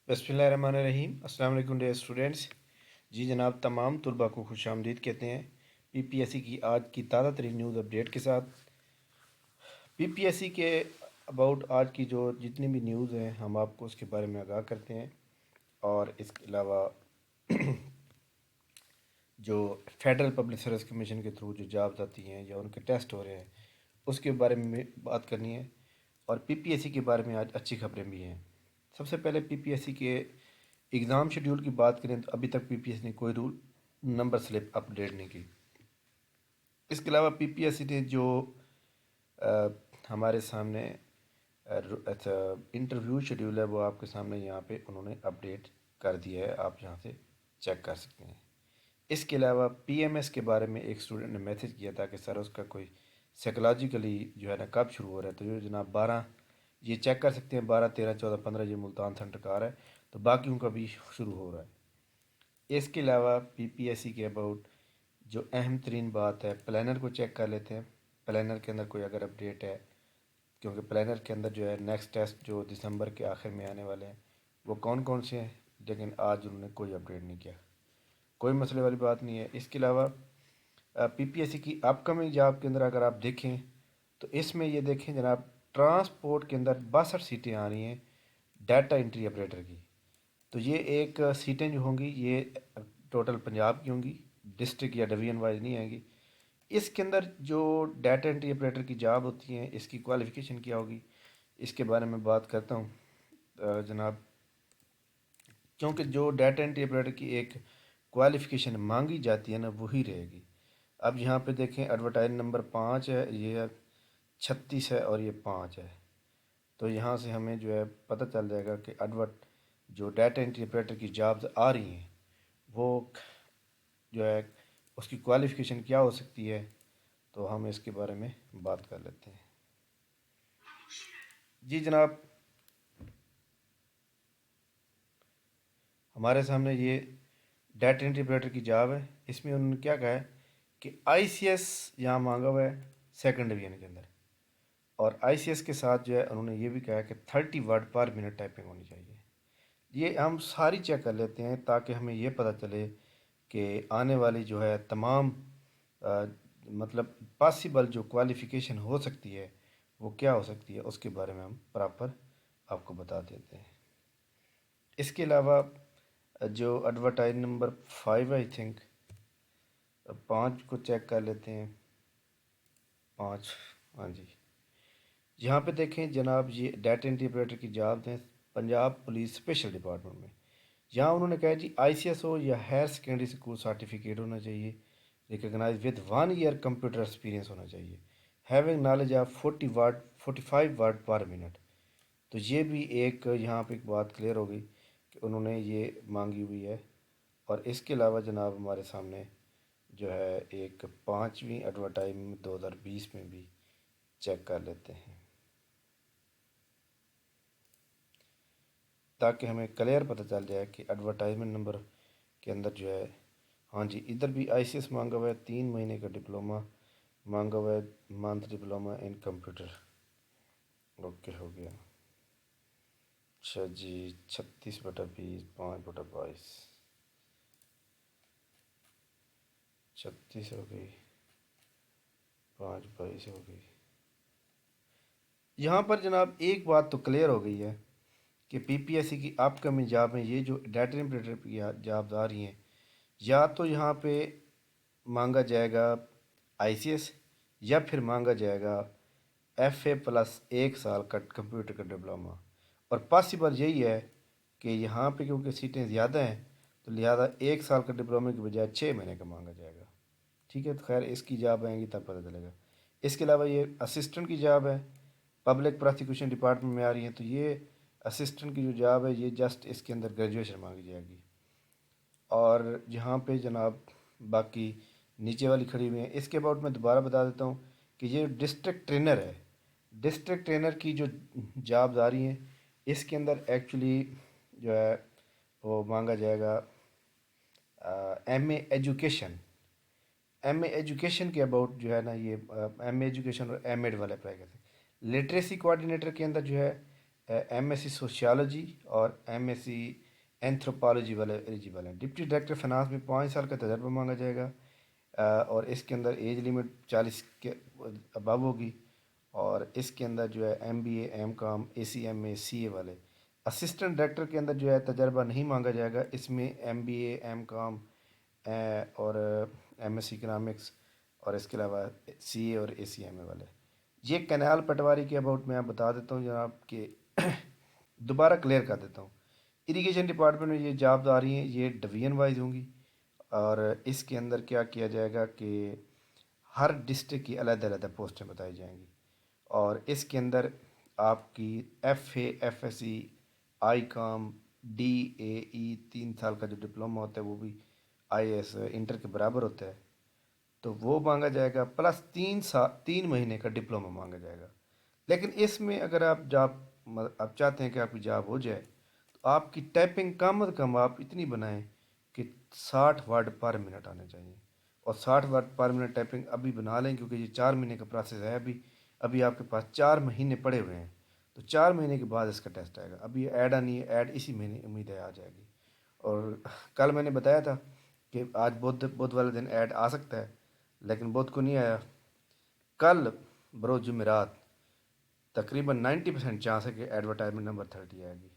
बिस्मिल्लाहिर्रहमानिर्रहीम। अस्सलाम वालेकुम डियर स्टूडेंट्स। जी जनाब, तमाम तुलबा को खुश आमदीद कहते हैं पीपीएससी की आज की ताज़ा तरीन न्यूज़ अपडेट के साथ। पीपीएससी के अबाउट आज की जो जितनी भी न्यूज़ हैं हम आपको उसके बारे में आगाह करते हैं, और इसके अलावा जो फेडरल पब्लिक सर्विस कमीशन के थ्रू जो जॉब्स आती हैं या उनके टेस्ट हो रहे हैं उसके बारे में बात करनी है, और पीपीएससी के बारे में आज अच्छी खबरें भी हैं। सबसे पहले पीपीएससी के एग्ज़ाम शेड्यूल की बात करें तो अभी तक पीपीएससी ने कोई रूल नंबर स्लिप अपडेट नहीं की। इसके अलावा पीपीएससी ने जो अ, हमारे सामने अच्छा इंटरव्यू शेड्यूल है वो आपके सामने यहाँ पे उन्होंने अपडेट कर दिया है, आप यहाँ से चेक कर सकते हैं। इसके अलावा पीएमएस के बारे में एक स्टूडेंट ने मैसेज किया था कि सर उसका कोई साइकोलॉजिकली जो है ना कब शुरू हो रहा है, तो ये जनाब 12 ये चेक कर सकते हैं, 12 13 14 15 ये मुल्तान सेंटर का आ रहा है, तो बाकियों का भी शुरू हो रहा है। इसके अलावा पीपीएससी के अबाउट जो अहम तरीन बात है, प्लानर को चेक कर लेते हैं। प्लानर के अंदर कोई अगर अपडेट है, क्योंकि प्लानर के अंदर जो है नेक्स्ट टेस्ट जो दिसंबर के आखिर में आने वाले हैं वो कौन कौन से हैं, लेकिन आज उन्होंने कोई अपडेट नहीं किया। कोई मसले वाली बात नहीं है। इसके अलावा पीपीएससी की अपकमिंग जॉब के अंदर अगर आप देखें तो इसमें ये देखें जनाब, ट्रांसपोर्ट के अंदर 62 सीटें आ रही हैं डाटा एंट्री ऑपरेटर की। तो ये एक सीटें जो होंगी ये टोटल पंजाब की होंगी, डिस्ट्रिक्ट या डिवीजन वाइज नहीं आएंगी। इसके अंदर जो डाटा एंट्री ऑपरेटर की जॉब होती हैं इसकी क्वालिफ़िकेशन क्या होगी, इसके बारे में बात करता हूँ जनाब। क्योंकि जो डाटा एंट्री ऑपरेटर की एक क्वालिफ़िकेशन मांगी जाती है ना वही रहेगी। अब यहाँ पे देखें, एडवर्टाइज नंबर 5 है, ये 36 है और ये 5 है। तो यहाँ से हमें जो है पता चल जाएगा कि एडवर्ट जो डाटा एंट्री ऑपरेटर की जॉब्स आ रही हैं वो जो है उसकी क्वालिफ़िकेशन क्या हो सकती है, तो हम इसके बारे में बात कर लेते हैं। जी जनाब, हमारे सामने ये डाटा एंट्री ऑपरेटर की जॉब है। इसमें उन्होंने क्या कहा है कि आईसीएस यहाँ मांगा हुआ है सेकंड डिवीजन के अंदर, और आईसीएस के साथ जो है उन्होंने ये भी कहा है कि 30 वर्ड पर मिनट टाइपिंग होनी चाहिए। ये हम सारी चेक कर लेते हैं ताकि हमें ये पता चले कि आने वाली जो है तमाम अ, मतलब पॉसिबल जो क्वालिफ़िकेशन हो सकती है वो क्या हो सकती है, उसके बारे में हम प्रॉपर आपको बता देते हैं। इसके अलावा जो एडवर्टाइज नंबर 5 आई थिंक 5 को चेक कर लेते हैं। 5, हाँ जी, यहाँ पे देखें जनाब, ये डाटा एंट्री ऑपरेटर की जॉब है पंजाब पुलिस स्पेशल डिपार्टमेंट में। यहाँ उन्होंने कहा जी आईसीएस हो या हायर सेकेंडरी स्कूल सर्टिफिकेट होना चाहिए, recognise with 1 year computer experience होना चाहिए, having knowledge of 45 word per minute. तो ये भी एक यहाँ पे एक बात क्लियर हो गई कि उन्होंने ये मांगी हुई है। और इसके अलावा जनाब हमारे सामने जो है एक 5वीं एडवर्टाइजमेंट 2020 में भी चेक कर लेते हैं ताकि हमें क्लियर पता चल जाए कि एडवर्टाइजमेंट नंबर के अंदर जो है, हाँ जी, इधर भी आईसीएस मांगा हुआ है, 3 महीने का डिप्लोमा मांगा हुआ है, month diploma in computer. Okay, हो गया। अच्छा जी, 36/20, 5/22, 36 हो गई, 5/22 हो गई। यहाँ पर जनाब एक बात तो क्लियर हो गई है कि पीपीएससी की अपकमिंग जॉब में ये जो डाटा इंप्रेटर की जॉब्स आ रही हैं, या तो यहाँ पे मांगा जाएगा आईसीएस या फिर मांगा जाएगा एफए प्लस 1 साल का कंप्यूटर का डिप्लोमा। और पॉसिबल यही है कि यहाँ पे क्योंकि सीटें ज़्यादा हैं तो लिहाजा 1 साल का डिप्लोमा की बजाय 6 महीने का मांगा जाएगा। ठीक है, तो खैर इसकी जॉब आएंगी तब पता चलेगा। इसके अलावा ये असिस्टेंट की जॉब है, पब्लिक प्रोसिक्यूशन डिपार्टमेंट में आ रही है। तो ये असिस्टेंट की जो जॉब है ये जस्ट इसके अंदर ग्रेजुएशन मांगी जाएगी। और यहाँ पे जनाब बाकी नीचे वाली खड़ी हुई है। इसके अबाउट मैं दोबारा बता देता हूँ कि ये डिस्ट्रिक्ट ट्रेनर है। डिस्ट्रिक्ट ट्रेनर की जो जॉब्स आ रही हैं इसके अंदर एक्चुअली जो है वो मांगा जाएगा एमए एजुकेशन। एमए एजुकेशन के अबाउट जो है ना ये एमए एजुकेशन और एमएड वाले अप्लाई करते हैं। लिटरेसी कोऑर्डिनेटर के अंदर जो है MSc सोशियोलॉजी और MSc एंथ्रोपोलॉजी वाले एलिजिबल हैं। डिप्टी डायरेक्टर फाइनेंस में 5 साल का तजर्बा मांगा जाएगा, और इसके अंदर एज लिमिट 40 के अबव होगी। और इसके अंदर जो है MBA M.Com ACMA CA वाले। असिस्टेंट डायरेक्टर के अंदर जो है तजर्बा नहीं मांगा जाएगा, इसमें MBA M.Com और MSc इकनॉमिक्स और इसके अलावा CA और ACMA वाले। ये कैनाल पटवारी के अबाउट मैं आप बता देता हूँ जनाब कि दोबारा क्लियर कर देता हूँ। इरिगेशन डिपार्टमेंट में ये जॉब्स आ रही हैं, ये डिवीजन वाइज होंगी। और इसके अंदर क्या किया जाएगा कि हर डिस्ट्रिक्ट की अलग अलग पोस्टें बताई जाएंगी। और इसके अंदर आपकी FA FSC ICOM DAE 3 साल का जो डिप्लोमा होता है वो भी IAS इंटर के बराबर होता है, तो वो मांगा जाएगा, प्लस 3 महीने का डिप्लोमा मांगा जाएगा। लेकिन इसमें अगर आप चाहते हैं कि आपकी जॉब हो जाए तो आपकी टाइपिंग कम से कम आप इतनी बनाएं कि 60 वर्ड पर मिनट आने चाहिए। और 60 वर्ड पर मिनट टाइपिंग अभी बना लें, क्योंकि ये 4 महीने का प्रोसेस है। अभी अभी आपके पास 4 महीने पड़े हुए हैं, तो 4 महीने के बाद इसका टेस्ट आएगा। अभी ये ऐड आनी है, ऐड इसी महीने उम्मीद है आ जाएगी। और कल मैंने बताया था कि आज बुध वाले दिन ऐड आ सकता है, लेकिन बुध को नहीं आया। कल बरोज़ जुमेरात तकरीबन 90% चांस है कि एडवर्टाइजमेंट नंबर 30 आएगी।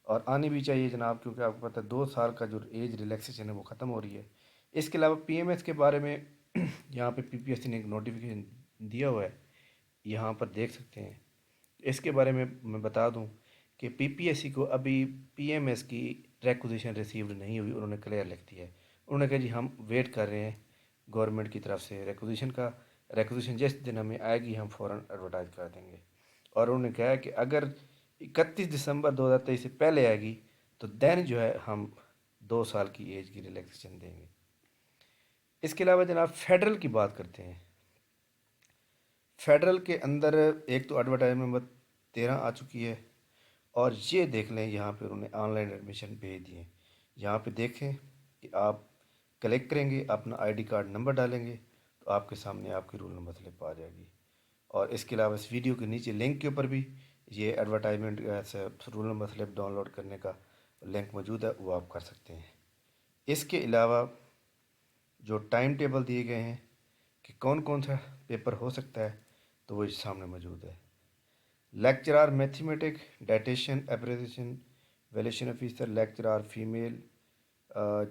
और आनी भी चाहिए जनाब, क्योंकि आपको पता है 2 साल का जो एज रिलैक्सेशन है वो ख़त्म हो रही है। इसके अलावा PMS के बारे में यहाँ पे PPSC ने एक नोटिफिकेशन दिया हुआ है, यहाँ पर देख सकते हैं। इसके बारे में मैं बता दूं कि PPSC को अभी PMS की रिक्वेजिशन रिसीव्ड नहीं हुई, उन्होंने क्लियर लिख दिया है। उन्होंने कहा जी हम वेट कर रहे हैं गवर्नमेंट की तरफ से रिक्वेजिशन का, रिक्वेजिशन जिस दिन हमें आएगी हम फ़ौरन एडवर्टाइज कर देंगे। और उन्होंने कहा है कि अगर 31 दिसंबर 2023 से पहले आएगी तो देन जो है हम 2 साल की एज की रिलैक्सेशन देंगे। इसके अलावा जनाब फेडरल की बात करते हैं। फेडरल के अंदर एक तो एडवर्टाइजमेंट नंबर 13 आ चुकी है, और ये देख लें यहाँ पे उन्होंने ऑनलाइन एडमिशन भेज दिए। यहाँ पे देखें कि आप क्लिक करेंगे, अपना ID कार्ड नंबर डालेंगे तो आपके सामने आपकी रोल नंबर स्लिप आ जाएगी। और इसके अलावा इस वीडियो के नीचे लिंक के ऊपर भी ये advertisement roll number slip download करने का लिंक मौजूद है, वो आप कर सकते हैं। इसके अलावा जो टाइम टेबल दिए गए हैं कि कौन कौन सा पेपर हो सकता है, तो वो इस सामने मौजूद है। Lecturer mathematic, dictation appreciation valuation officer, lecturer female,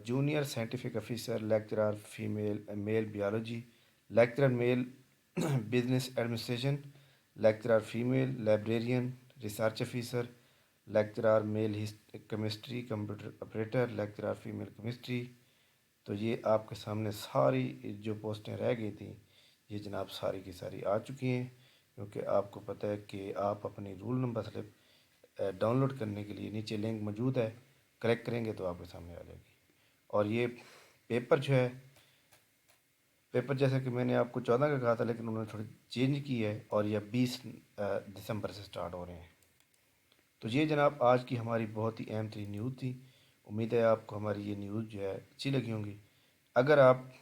junior scientific officer, lecturer female male biology, lecturer male business administration, lecturer female librarian research officer, lecturer male chemistry computer operator, lecturer female chemistry. तो ये आपके सामने सारी जो पोस्टें रह गई थी ये जनाब सारी की सारी आ चुकी हैं, क्योंकि आपको पता है कि आप अपनी रूल नंबर स्लिप डाउनलोड करने के लिए नीचे लिंक मौजूद है, क्लिक करेंगे तो आपके सामने आ जाएगी। और ये पेपर जो है, पेपर जैसे कि मैंने आपको 14 का कहा था, लेकिन उन्होंने थोड़ी चेंज की है और यह 20 दिसंबर से स्टार्ट हो रहे हैं। तो ये जनाब आज की हमारी बहुत ही अहम तरीन न्यूज़ थी। उम्मीद है आपको हमारी ये न्यूज़ जो है अच्छी लगी होंगी। अगर आप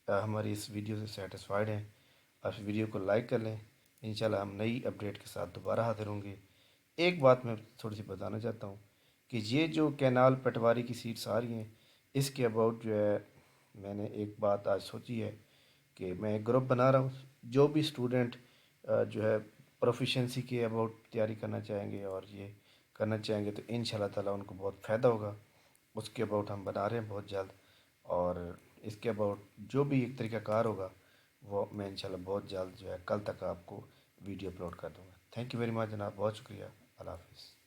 हमारी इस वीडियो से सेटिस्फाइड हैं, आप इस वीडियो को लाइक कर लें। इंशाल्लाह हम नई अपडेट के साथ दोबारा हाजिर होंगे। एक बात मैं थोड़ी सी बताना चाहता हूँ कि ये जो कैनाल पटवारी की सीट्स आ रही हैं, इसके अबाउट जो है मैंने एक बात आज सोची है कि मैं एक ग्रुप बना रहा हूँ। जो भी स्टूडेंट जो है प्रोफिशेंसी के अबाउट तैयारी करना चाहेंगे और ये करना चाहेंगे तो इंशाल्लाह ताला उनको बहुत फ़ायदा होगा। उसके अबाउट हम बना रहे हैं बहुत जल्द, और इसके अबाउट जो भी एक तरीक़ाकार होगा वो मैं इंशाल्लाह बहुत जल्द जो है कल तक आपको वीडियो अपलोड कर दूँगा। थैंक यू वेरी मच जनाब, बहुत शुक्रिया। अल्लाह हाफ़िज़।